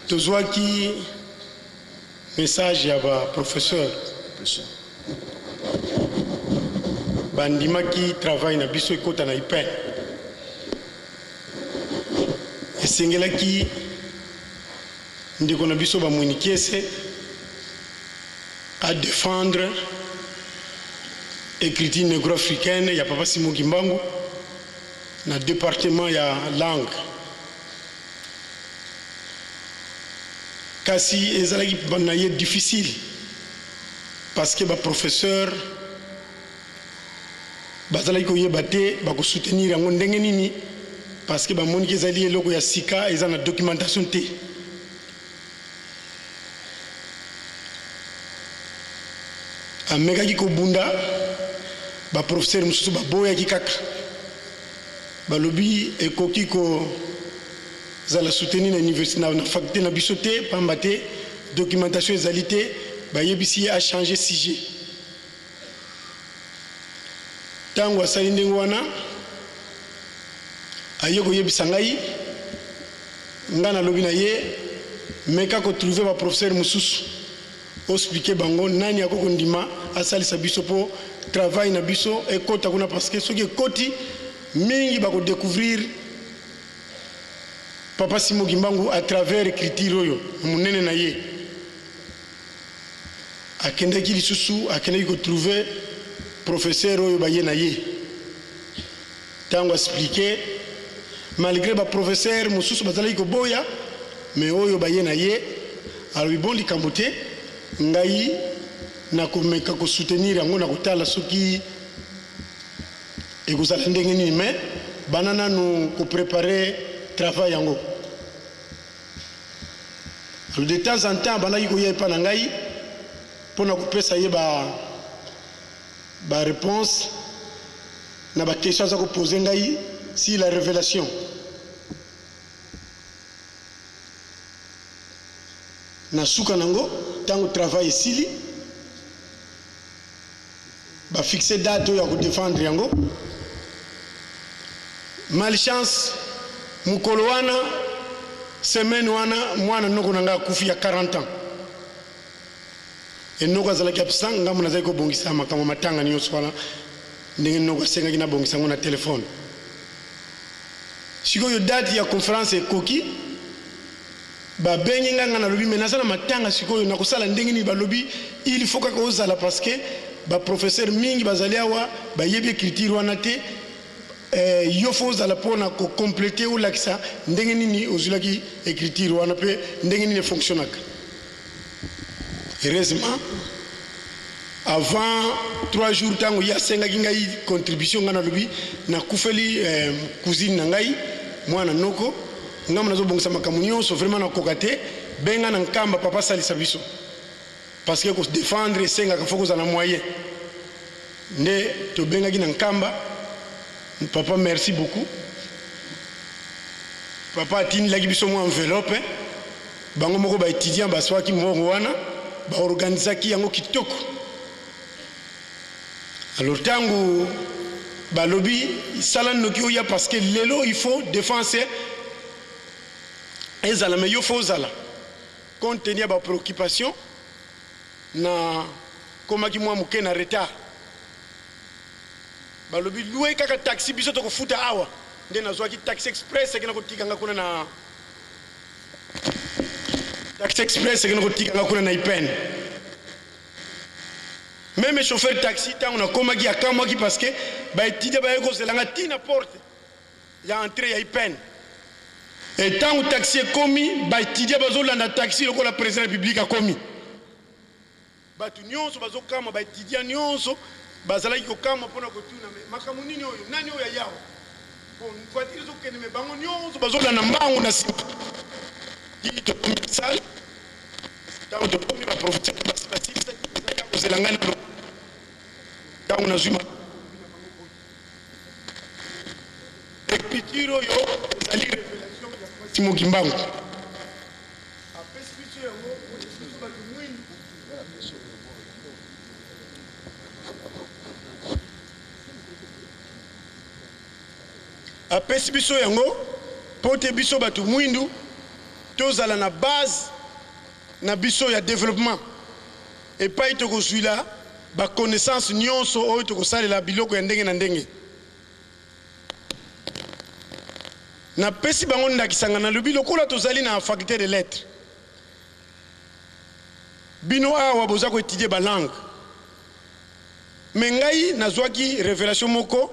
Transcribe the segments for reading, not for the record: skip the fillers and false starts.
tozwaki message ya ba professeur bandimaki travail na biso ekota na IPEN esengelaki ndeko na biso bamwinikiese à défendre écriture négro-africaine ya Papa Simon Kimbangu na département ya langue kasi ezalaki na ye difficile parce que ba professeur bazalaki koyeba te bakosoutenir yango ndenge nini parce que bamoniki ezali eloko ya sika eza na documentation te amekaki kobunda baprofesseur mosusu baboyaki kaka balobi ekoki kozala soutenir na université na faculté na biso te pamba te documentation ezali te bayebisi ye achanger sujet ntango asali ndenge wana aye koyebisa ngai nga nalobi na ye meka kotrouve baprofesseur mosusu oexplike bango nani akoko ndima asalisa biso mpo travail na biso ekota kuna parce que soki ekoti mingi bakodécouvrir Papa Simon Kimbangu à travers écriture oyo monene na ye akendaki lisusu akendaki kotrouve professeur oyo baye na ye ntango expliqué malgré baprofesseur mosusu bazalaki koboya mais oyo baye na ye alobi bon likambo te ngai nakomeka kosoutenir yango na kotala soki ekozala ndenge nini mais bana nanu koprépare travail yango alors de temps en temps bandaki koya epa na ngai mpona kopesa ye réponse na baquestion aza kopose ngai si la révélation na suka nango ntango travail esili bafixe date oyo ya kodéfendre yango malchance mukolo wana semaine wana mwana noko na ngai akufi ya 40 ans enoko azalaki absent ngambo nazali kobongisa makambo matanga nyonso wana ndenge noko asengaki nabongisa yango na telefone sikoyo date ya conférence ekoki babengi nga nalobi me naza na matanga sikoyo nakosala ndenge nini balobi il faut kaka ozala parce que baprofesseur mingi bazali awa bayebi écriture wana te yo fo ozala mpona kokomplete olakisa ndenge nini ozwilaki écriture wana mpe ndenge nini efonctionnaka heureusement avant 3 jours ntango ye asengaki ngai contribution nga nalobi nakufeli cousine na ngai mwana noko ngambo nazobongisa makambo nyonso vraiment nakoka te benga na nkamba papa salisa biso parce que kodéfendre esengaka fo kozala na moyen nde tobengaki na nkamba papa merci beaucoup papa atinilaki biso mwa enveloppe bango moko baétudiant baswaki mbongo wana baorganisaki yango kitoko alors ntango balobi sala noki oya parce que lelo il faut défense ezala mais yo faut ozala compte tenu ya bapréoccupation na komaki mwa moke na retard balobi loué kaka taxi biso tokofuta awa nde nazwaki taxi express ekena kotikanga kuna na taxi express ekena kotikanga kuna na IPEN même chauffeur taxi ntango nakomaki akamwaki parce que baétudia baye kozelanga ntina porte ya entrée ya IPEN ntango taxi ekomi baétudia bazolanda taxi lokola président ya république akomi bato nyonso bazokama baétudia nyonso bazalaki kokama mpona kotuna makambo nini oyo nani oyo ayawa bon voiture ezokende me bango nyonso bazolanda mbangu na nsima tokomi sale ntango tokomi baprofesseur basilisaki bazalaki akozela ngai na ntango nazwi écriture oyo ezali révélation ya Simon Kimbangu apesi biso yango biso bato mwingi apesi biso yango pote biso bato mwindu tozala na base na biso ya développement et pas tokozwi la ba connaissance nyonso oyo tokosalela biloko ya ndenge na ndenge na pesi bango ndakisanga na lobi lokola tozali na faculté de lettres bino awa boza ko étudier ba langue mais ngai nazwaki révélation moko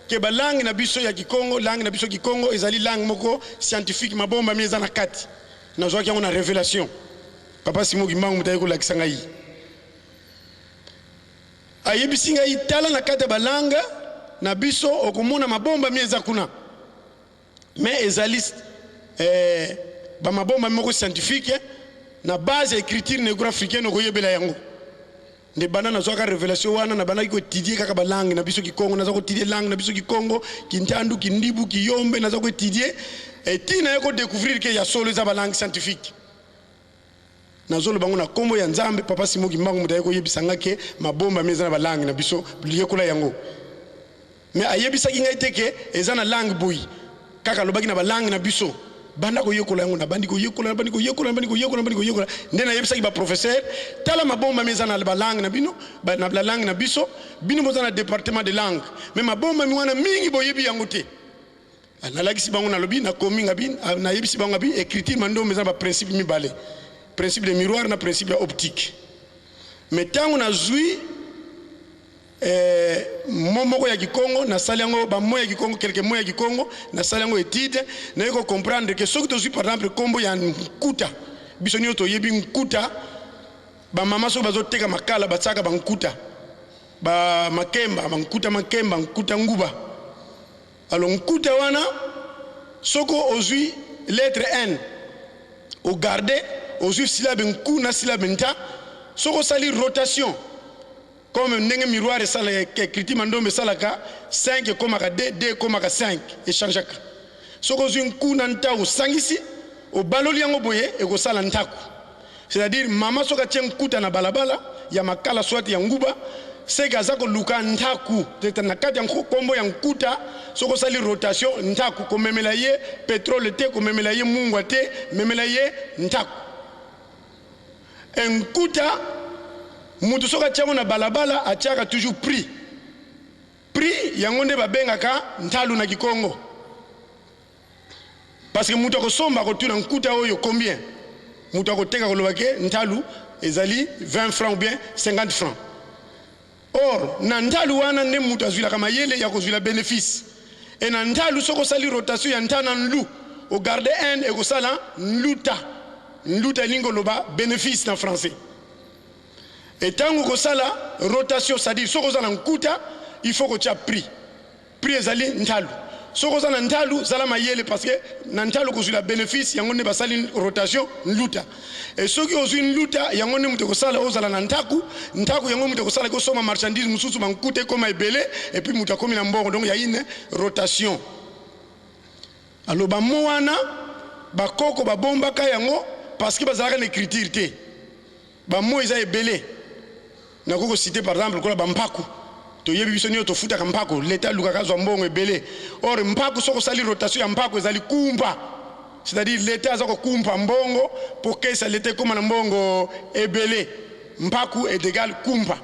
ke ba langue na biso ya Kikongo langue na biso Kikongo ezali langue moko scientifique mabomba mieza na kati nazwaki yango na révélation papa Simo Kimbangu mutaye ko lakisa ngai ayebisi ngai tala na kati ba langue na biso okomona mabomba mieza kuna mais ezali ba mabomba moko scientifique na base ya écriture négro-africaine okoyebela yango nde bana nazwaka révélation wana na bana ko étudier kaka ba langue na biso Kikongo naza ko étudier langue na biso Kikongo Kintandu Kindibu Kiyombe naza ko étudier et tina yako découvrir que ya solo za ba langue scientifique nazolo bango na kombo ya Nzambe papa Simo Kimbangu mutaye ko yebisanga ke mabomba meza na ba langue na biso liyekola yango mais ayebisa ki ngai teke eza na langue boyi kaka lobaki na ba langue na biso banda ko yekola yango na bandi ko yekola ndena yebisa ki ba professeur tala mabomba meza na ba langue na bino na la langue na biso bino boza na département de langue mais mabomba mi wana mingi boyebi yango te na lagisi bango na lobi na komi ngabi na yebisi bango ngabi écriture mando meza ba principe mibale principe de miroir na principe ya optique mais tango na zui momoko ya Kikongo na salango ba moya Kikongo quelques moya Kikongo na salango étude na yeko comprendre que soki to par exemple kombo ya nkuta biso nyo to yebi nkuta ba mama so bazoteka makala batsaka ba nkuta ba makemba ba nkuta nguba alors nkuta wana soko ozui lettre N au garder ozui syllabe nku na syllabe nta soko sali rotation comme ndenge miroir et sala écriture mandombe salaka 5 comme ka 2 comme ka 5 échangeaka soko zun kuna ntaku sangisi o baloli yango boye e ko sala ntaku c'est-à-dire mama soka tien kuta na balabala ya makala swati ya nguba seka zako luka ntaku tete na kati ya kombo ya nkuta soko sali rotation ntaku ko memela ye pétrole te ko memela ye mungwa te memela ye ntaku nkuta mutu soka tiango na balabala atiaka toujours prix yango nde babengaka ntalu na Kikongo parce que mutu akosomba akotuna nkuta oyo combien mutu akoteka koloba ke ntalu ezali 20 francs ou bien 50 francs or na ntalu wana nde mutu azwilaka mayele ya kozwila bénéfice et na ntalu soko sali rotation ya ntana nlu au garde n ekosala nluta lingo loba bénéfice na français. Et tant que ça rotation, c'est-à-dire ce qu'on a en kuta, il faut que tu as pris ezali ntalu. Ce qu'on a en ntalu, zala mayele parce que ntalu ko la bénéfice, yango ne basali rotation nluta. Et ceux qui ont une luta, yango ne muteko sala ozala na ntaku yango muteko sala ko soma marchandise mususu bankute comme ebele et puis mutako na mbongo donc il y a une rotation. Alors ba moana ba koko ba bomba ka yango parce que bazala l'écriture té. Ba mo eza ebele. Na koko cité par exemple kola bampaku to yebi biso nyo to futa kampako l'état lukaka zo mbongo ebele or mpaku soko sali rotation ya mpaku ezali kumpa c'est-à-dire l'état azako kumpa mbongo pour que ça l'état comme na mbongo ebele mpaku est égal kumpa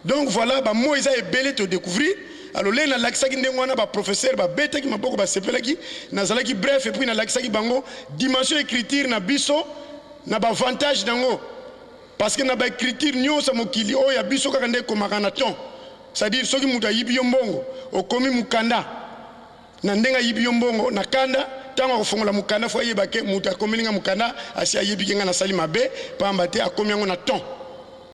donc voilà ba mo eza ebele to découvrir alors là na lakisaki ndenge wana ba professeur ba betaki maboko ba sepelaki nazalaki bref et puis na lakisaki bango dimension écriture na biso na ba avantage nango. Parce que na ba écriture nyonso mokili oya biso kaka nde komaka na ton c'est-à-dire soki muta yibi yombongo okomi mukanda na ndenga yibi yombongo na kanda tango kofongola mukanda fo yebake muta komelinga mukanda asi ayebi kenga na sali mabe pamba te akomi yango na ton